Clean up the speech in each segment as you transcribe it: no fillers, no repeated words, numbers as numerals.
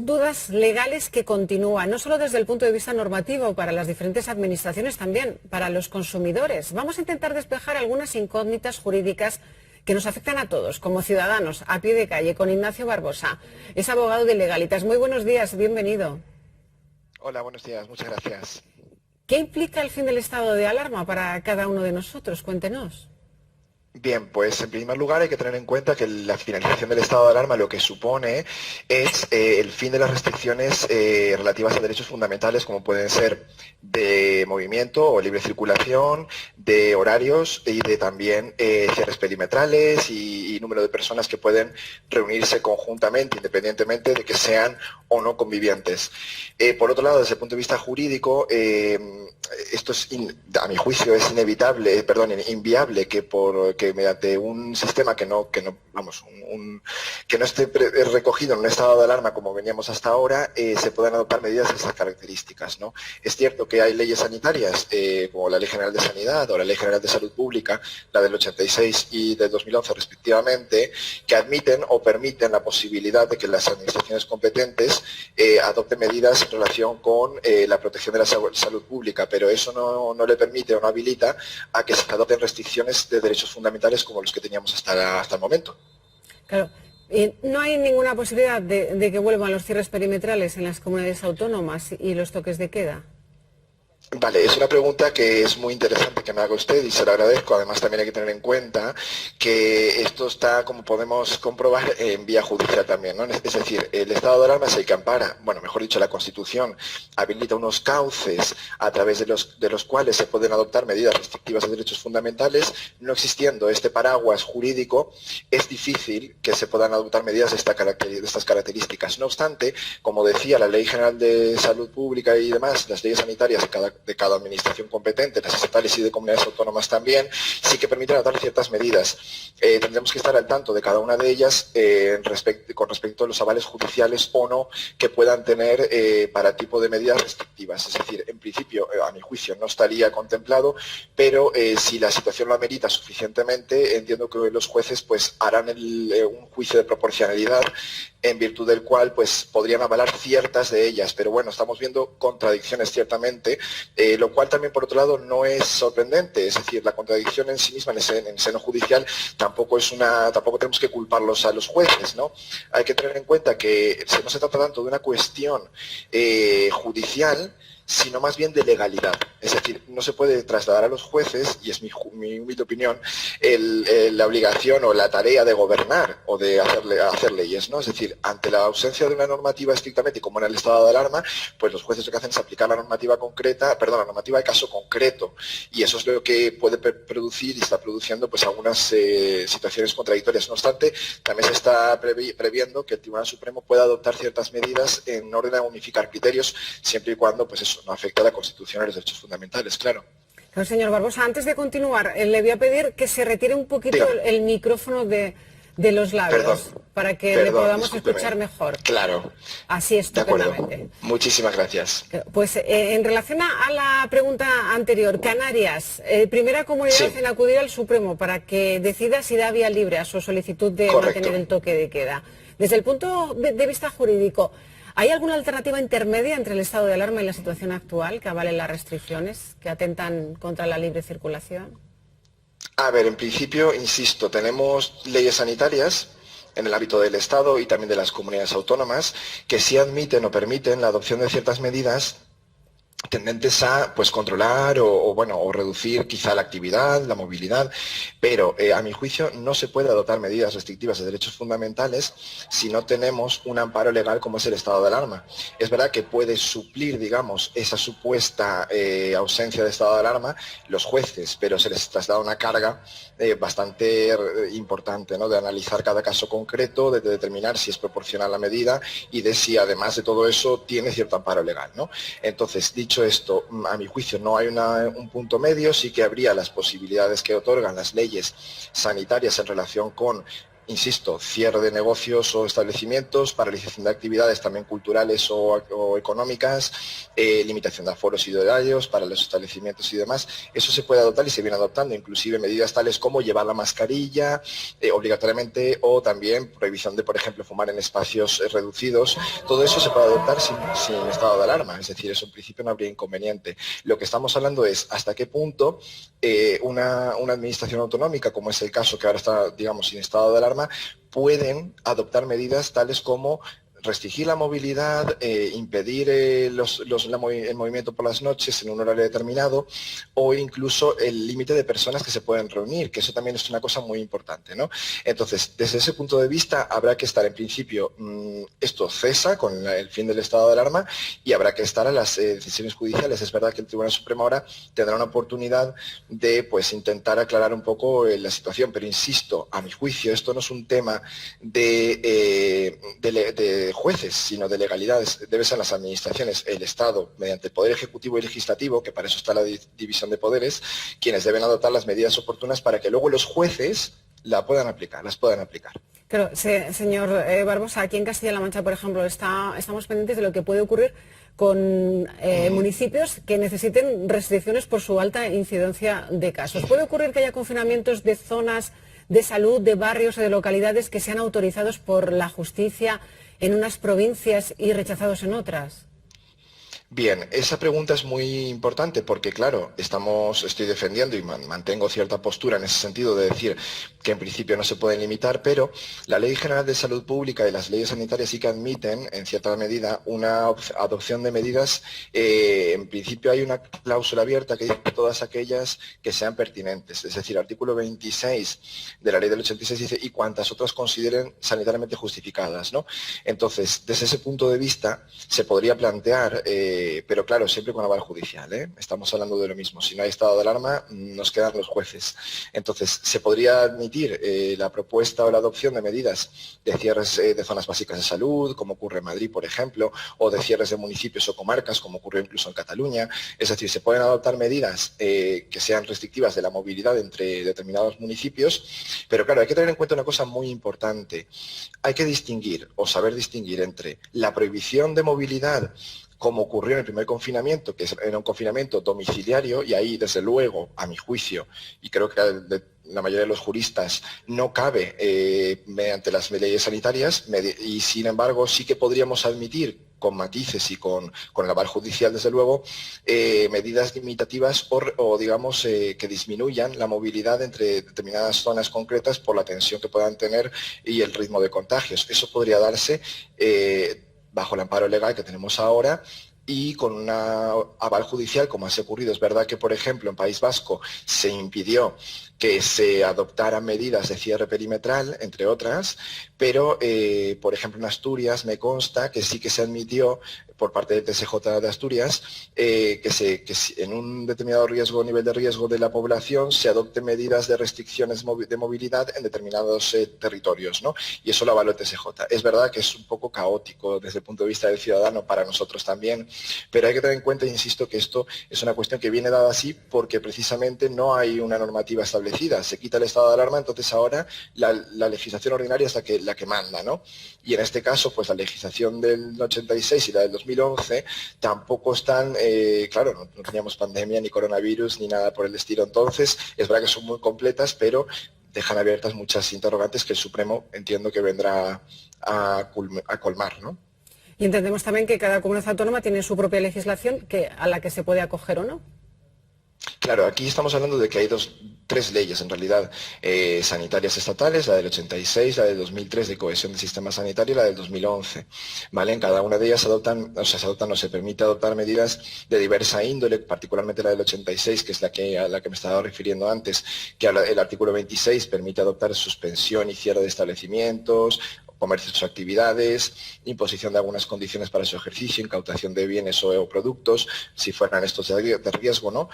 dudas legales que continúan, no solo desde el punto de vista normativo para las diferentes administraciones, también para los consumidores. Vamos a intentar despejar algunas incógnitas jurídicas que nos afectan a todos, como ciudadanos, a pie de calle, con Ignacio Barbosa. Es abogado de Legalitas. Muy buenos días, bienvenido. Hola, buenos días, muchas gracias. ¿Qué implica el fin del estado de alarma para cada uno de nosotros? Cuéntenos. Bien, pues en primer lugar hay que tener en cuenta que la finalización del estado de alarma lo que supone es el fin de las restricciones relativas a derechos fundamentales como pueden ser de movimiento o libre circulación, de horarios y de también cierres perimetrales y número de personas que pueden reunirse conjuntamente independientemente de que sean o no convivientes. Por otro lado, desde el punto de vista jurídico, esto es, a mi juicio, es inviable que mediante un sistema que no esté recogido en un estado de alarma como veníamos hasta ahora, se puedan adoptar medidas de estas características, ¿no? Es cierto que hay leyes sanitarias, como la Ley General de Sanidad o la Ley General de Salud Pública, la del 86 y del 2011 respectivamente, que admiten o permiten la posibilidad de que las administraciones competentes adopten medidas en relación con la protección de la salud pública, pero eso no le permite o no habilita a que se adopten restricciones de derechos fundamentales como los que teníamos hasta el momento. Claro, no hay ninguna posibilidad de que vuelvan los cierres perimetrales en las comunidades autónomas y los toques de queda. Vale, es una pregunta que es muy interesante que me haga usted y se lo agradezco. Además, también hay que tener en cuenta que esto está, como podemos comprobar, en vía judicial también, ¿no? Es decir, el estado de alarma es el que ampara, bueno, mejor dicho, la Constitución habilita unos cauces a través de los cuales se pueden adoptar medidas restrictivas de derechos fundamentales. No existiendo este paraguas jurídico, es difícil que se puedan adoptar medidas de estas características. No obstante, como decía la Ley General de Salud Pública y demás, las leyes sanitarias de cada administración competente, las estatales y de comunidades autónomas también, sí que permiten adoptar ciertas medidas. Tendremos que estar al tanto de cada una de ellas con respecto a los avales judiciales o no que puedan tener para tipo de medidas restrictivas. Es decir, en principio, a mi juicio, no estaría contemplado, pero si la situación lo amerita suficientemente, entiendo que los jueces pues harán un juicio de proporcionalidad en virtud del cual pues podrían avalar ciertas de ellas, pero bueno, estamos viendo contradicciones ciertamente, lo cual también por otro lado no es sorprendente, es decir, la contradicción en sí misma en seno judicial tampoco tenemos que culparlos a los jueces, ¿no? Hay que tener en cuenta que no se trata tanto de una cuestión judicial, sino más bien de legalidad. Es decir, no se puede trasladar a los jueces, y es mi humilde opinión, la obligación o la tarea de gobernar o de hacer leyes, ¿no? Es decir, ante la ausencia de una normativa estrictamente, como en el estado de alarma, pues los jueces lo que hacen es aplicar la normativa de caso concreto, y eso es lo que puede producir y está produciendo pues algunas situaciones contradictorias. No obstante, también se está previendo que el Tribunal Supremo pueda adoptar ciertas medidas en orden a unificar criterios, siempre y cuando pues eso no afecta a la Constitución y a los derechos fundamentales, claro. Claro, señor Barbosa, antes de continuar, le voy a pedir que se retire un poquito el micrófono de los labios, para que le podamos escuchar mejor. Claro. Así estupendamente. De acuerdo. Muchísimas gracias. Pues en relación a la pregunta anterior, Canarias, primera comunidad en acudir al Supremo para que decida si da vía libre a su solicitud de mantener el toque de queda. Desde el punto de vista jurídico, ¿hay alguna alternativa intermedia entre el estado de alarma y la situación actual que avale las restricciones que atentan contra la libre circulación? A ver, en principio, insisto, tenemos leyes sanitarias en el ámbito del Estado y también de las comunidades autónomas que sí admiten o permiten la adopción de ciertas medidas tendentes a pues controlar o reducir quizá la actividad, la movilidad, pero a mi juicio no se puede adoptar medidas restrictivas de derechos fundamentales si no tenemos un amparo legal como es el estado de alarma. Es verdad que puede suplir, digamos, esa supuesta ausencia de estado de alarma los jueces, pero se les traslada una carga bastante importante, ¿no? De analizar cada caso concreto, de determinar si es proporcional la medida y de si además de todo eso tiene cierto amparo legal, ¿no? Entonces, dicho esto, a mi juicio no hay un punto medio, sí que habría las posibilidades que otorgan las leyes sanitarias en relación con insisto, cierre de negocios o establecimientos, paralización de actividades también culturales o económicas, limitación de aforos y de horarios para los establecimientos y demás. Eso se puede adoptar y se viene adoptando, inclusive medidas tales como llevar la mascarilla obligatoriamente, o también prohibición de, por ejemplo, fumar en espacios reducidos. Todo eso se puede adoptar sin estado de alarma, es decir, eso en principio no habría inconveniente. Lo que estamos hablando es hasta qué punto una administración autonómica, como es el caso que ahora está, digamos, sin estado de alarma, pueden adoptar medidas tales como restringir la movilidad, impedir el movimiento por las noches en un horario determinado, o incluso el límite de personas que se pueden reunir, que eso también es una cosa muy importante, ¿no? Entonces, desde ese punto de vista, habrá que estar en principio, esto cesa con el fin del estado de alarma, y habrá que estar a las decisiones judiciales. Es verdad que el Tribunal Supremo ahora tendrá una oportunidad de, pues, intentar aclarar un poco la situación, pero insisto, a mi juicio, esto no es un tema de jueces, sino de legalidades. Debe ser las administraciones, el Estado, mediante el Poder Ejecutivo y Legislativo, que para eso está la división de poderes, quienes deben adoptar las medidas oportunas para que luego los jueces las puedan aplicar. Claro, señor Barbosa, aquí en Castilla-La Mancha, por ejemplo, estamos pendientes de lo que puede ocurrir con municipios que necesiten restricciones por su alta incidencia de casos. ¿Puede ocurrir que haya confinamientos de zonas de salud, de barrios o de localidades que sean autorizados por la justicia en unas provincias y rechazados en otras? Bien, esa pregunta es muy importante porque, claro, estoy defendiendo y mantengo cierta postura en ese sentido de decir que en principio no se pueden limitar, pero la Ley General de Salud Pública y las leyes sanitarias sí que admiten, en cierta medida, una adopción de medidas. En principio hay una cláusula abierta que dice todas aquellas que sean pertinentes. Es decir, el artículo 26 de la Ley del 86 dice y cuantas otras consideren sanitariamente justificadas, ¿no? Entonces, desde ese punto de vista, se podría plantear, pero claro, siempre con aval judicial, ¿eh? Estamos hablando de lo mismo. Si no hay estado de alarma, nos quedan los jueces. Entonces, se podría admitir la propuesta o la adopción de medidas de cierres de zonas básicas de salud, como ocurre en Madrid, por ejemplo, o de cierres de municipios o comarcas, como ocurrió incluso en Cataluña. Es decir, se pueden adoptar medidas que sean restrictivas de la movilidad entre determinados municipios, pero claro, hay que tener en cuenta una cosa muy importante. Hay que distinguir o saber distinguir entre la prohibición de movilidad, como ocurrió en el primer confinamiento, que era un confinamiento domiciliario, y ahí, desde luego, a mi juicio, y creo que la mayoría de los juristas, no cabe mediante las leyes sanitarias, y sin embargo sí que podríamos admitir, con matices y con el aval judicial, desde luego, medidas limitativas o digamos, que disminuyan la movilidad entre determinadas zonas concretas por la tensión que puedan tener y el ritmo de contagios. Eso podría darse bajo el amparo legal que tenemos ahora y con un aval judicial, como ha ocurrido. Es verdad que, por ejemplo, en País Vasco se impidió que se adoptaran medidas de cierre perimetral, entre otras, pero, por ejemplo, en Asturias me consta que sí que se admitió por parte del TSJ de Asturias que en un determinado nivel de riesgo de la población se adopten medidas de restricciones de movilidad en determinados territorios, ¿no? Y eso lo avaló el TSJ. Es verdad que es un poco caótico desde el punto de vista del ciudadano, para nosotros también, pero hay que tener en cuenta, insisto, que esto es una cuestión que viene dada así porque precisamente no hay una normativa establecida. Se quita el estado de alarma, entonces ahora la legislación ordinaria es la que manda, ¿no? Y en este caso, pues la legislación del 86 y la del 2011 tampoco están, claro, no teníamos pandemia, ni coronavirus, ni nada por el estilo. Entonces, es verdad que son muy completas, pero dejan abiertas muchas interrogantes que el Supremo entiendo que vendrá a colmar, ¿no? Y entendemos también que cada comunidad autónoma tiene su propia legislación a la que se puede acoger o no. Claro, aquí estamos hablando de que hay tres leyes en realidad sanitarias estatales, la del 86, la del 2003 de cohesión del sistema sanitario y la del 2011. ¿Vale? En cada una de ellas se permite adoptar medidas de diversa índole, particularmente la del 86, que es a la que me estaba refiriendo antes, que el artículo 26 permite adoptar suspensión y cierre de establecimientos, comercios o actividades, imposición de algunas condiciones para su ejercicio, incautación de bienes o productos, si fueran estos de riesgo, ¿no?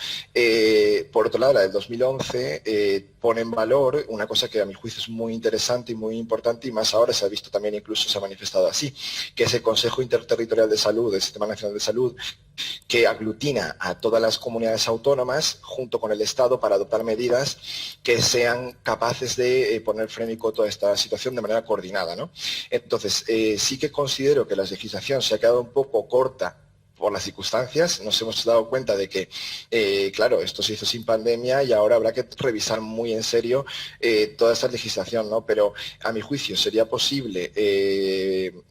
Por otro lado, la del 2011 pone en valor una cosa que a mi juicio es muy interesante y muy importante, y más ahora se ha visto también, incluso se ha manifestado así, que es el Consejo Interterritorial de Salud, del Sistema Nacional de Salud, que aglutina a todas las comunidades autónomas junto con el Estado para adoptar medidas que sean capaces de poner freno y coto a esta situación de manera coordinada, ¿no? Entonces, sí que considero que la legislación se ha quedado un poco corta por las circunstancias. Nos hemos dado cuenta de que, claro, esto se hizo sin pandemia y ahora habrá que revisar muy en serio toda esta legislación, ¿no? Pero a mi juicio sería posible,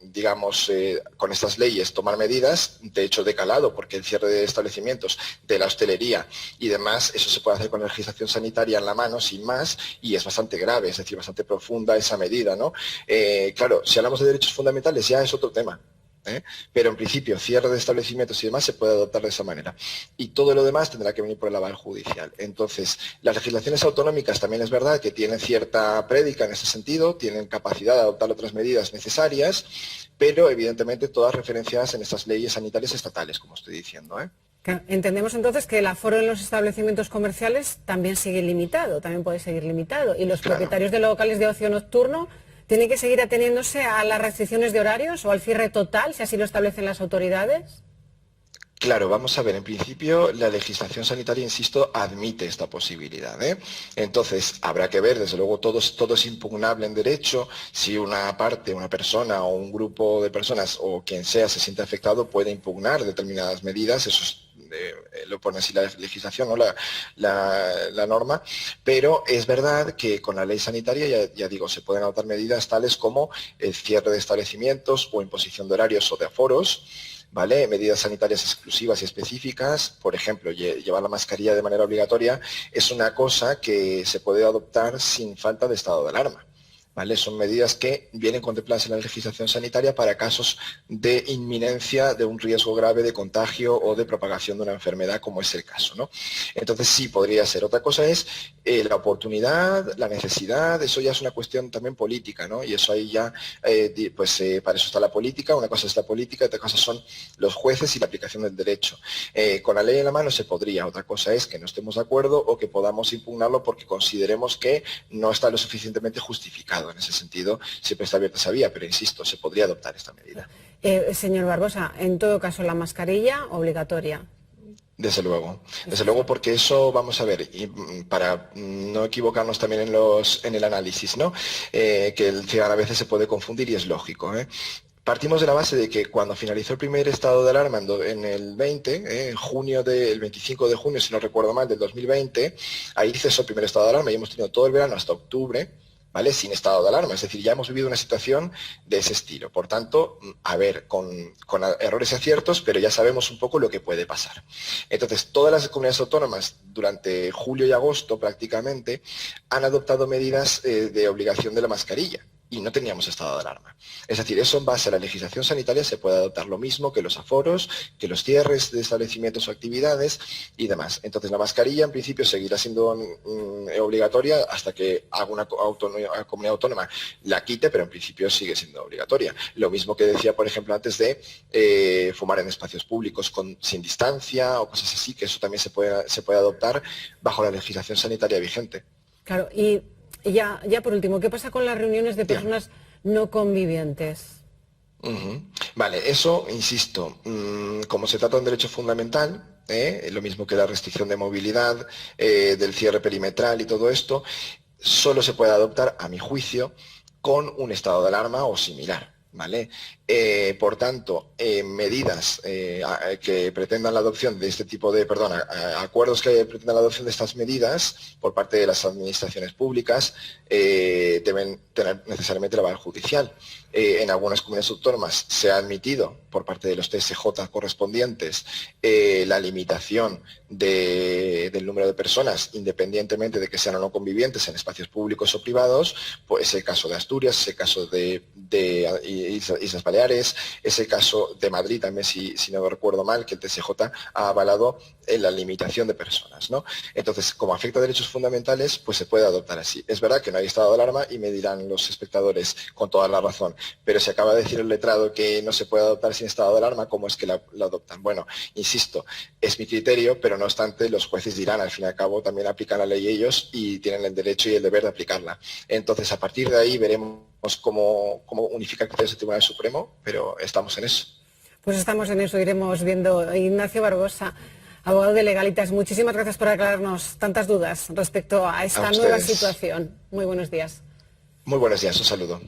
digamos, con estas leyes tomar medidas, de hecho de calado, porque el cierre de establecimientos, de la hostelería y demás, eso se puede hacer con la legislación sanitaria en la mano, sin más, y es bastante grave, es decir, bastante profunda esa medida, ¿no? Claro, si hablamos de derechos fundamentales ya es otro tema. Pero en principio cierre de establecimientos y demás se puede adoptar de esa manera y todo lo demás tendrá que venir por el aval judicial. Entonces, las legislaciones autonómicas también es verdad que tienen cierta prédica en ese sentido, tienen capacidad de adoptar otras medidas necesarias, pero evidentemente todas referenciadas en estas leyes sanitarias estatales, como estoy diciendo. Entendemos entonces que el aforo en los establecimientos comerciales también sigue limitado, también puede seguir limitado, y los propietarios de locales de ocio nocturno ¿tiene que seguir ateniéndose a las restricciones de horarios o al cierre total, si así lo establecen las autoridades? Claro, vamos a ver, en principio la legislación sanitaria, insisto, admite esta posibilidad. Entonces, habrá que ver, desde luego todo es impugnable en derecho, si una parte, una persona o un grupo de personas o quien sea se siente afectado puede impugnar determinadas medidas, eso es lo pone así la legislación, ¿no? la norma, pero es verdad que con la ley sanitaria, ya digo, se pueden adoptar medidas tales como el cierre de establecimientos o imposición de horarios o de aforos, ¿vale? Medidas sanitarias exclusivas y específicas, por ejemplo, llevar la mascarilla de manera obligatoria, es una cosa que se puede adoptar sin falta de estado de alarma. ¿Vale? Son medidas que vienen contempladas en la legislación sanitaria para casos de inminencia de un riesgo grave de contagio o de propagación de una enfermedad, como es el caso, ¿no? Entonces sí, podría ser. Otra cosa es la oportunidad, la necesidad, eso ya es una cuestión también política, ¿no? Y eso ahí ya, para eso está la política, una cosa es la política, otra cosa son los jueces y la aplicación del derecho. Con la ley en la mano se podría, otra cosa es que no estemos de acuerdo o que podamos impugnarlo porque consideremos que no está lo suficientemente justificado. En ese sentido, siempre está abierta esa vía, pero insisto, se podría adoptar esta medida. Señor Barbosa, en todo caso, la mascarilla obligatoria. Desde luego, porque eso, vamos a ver, y para no equivocarnos también en el análisis, ¿no? Que el ciudadano a veces se puede confundir y es lógico, Partimos de la base de que cuando finalizó el primer estado de alarma en el 20, el 25 de junio, si no recuerdo mal, del 2020, ahí cesó el primer estado de alarma y hemos tenido todo el verano hasta octubre, ¿vale? Sin estado de alarma, es decir, ya hemos vivido una situación de ese estilo. Por tanto, a ver, con errores y aciertos, pero ya sabemos un poco lo que puede pasar. Entonces, todas las comunidades autónomas durante julio y agosto prácticamente han adoptado medidas de obligación de la mascarilla. Y no teníamos estado de alarma. Es decir, eso en base a la legislación sanitaria se puede adoptar lo mismo que los aforos, que los cierres de establecimientos o actividades y demás. Entonces, la mascarilla en principio seguirá siendo obligatoria hasta que alguna comunidad autónoma la quite, pero en principio sigue siendo obligatoria. Lo mismo que decía, por ejemplo, antes de fumar en espacios públicos sin distancia o cosas así, que eso también se puede adoptar bajo la legislación sanitaria vigente. Claro, y ya por último, ¿qué pasa con las reuniones de personas no convivientes? Vale, eso, insisto, como se trata de un derecho fundamental, lo mismo que la restricción de movilidad, del cierre perimetral y todo esto, solo se puede adoptar, a mi juicio, con un estado de alarma o similar, ¿vale? Por tanto, medidas que pretendan la adopción de este tipo de, acuerdos que pretendan la adopción de estas medidas por parte de las administraciones públicas deben tener necesariamente el aval judicial. En algunas comunidades autónomas se ha admitido por parte de los TSJ correspondientes la limitación del número de personas, independientemente de que sean o no convivientes en espacios públicos o privados, pues es el caso de Asturias, es el caso de Islas Baleares, es el caso de Madrid también, si no recuerdo mal, que el TSJ ha avalado la limitación de personas, ¿no? Entonces, como afecta a derechos fundamentales, pues se puede adoptar así. Es verdad que no hay estado de alarma y me dirán los espectadores con toda la razón, pero se acaba de decir el letrado que no se puede adoptar sin estado de alarma, ¿cómo es que la adoptan? Bueno, insisto, es mi criterio, pero no obstante los jueces dirán, al fin y al cabo también aplican la ley ellos y tienen el derecho y el deber de aplicarla. Entonces, a partir de ahí veremos cómo unificar criterios del Tribunal Supremo, pero estamos en eso. Pues estamos en eso, iremos viendo. Ignacio Barbosa, abogado de Legalitas, muchísimas gracias por aclararnos tantas dudas respecto a esta nueva situación. Muy buenos días. Muy buenos días, un saludo.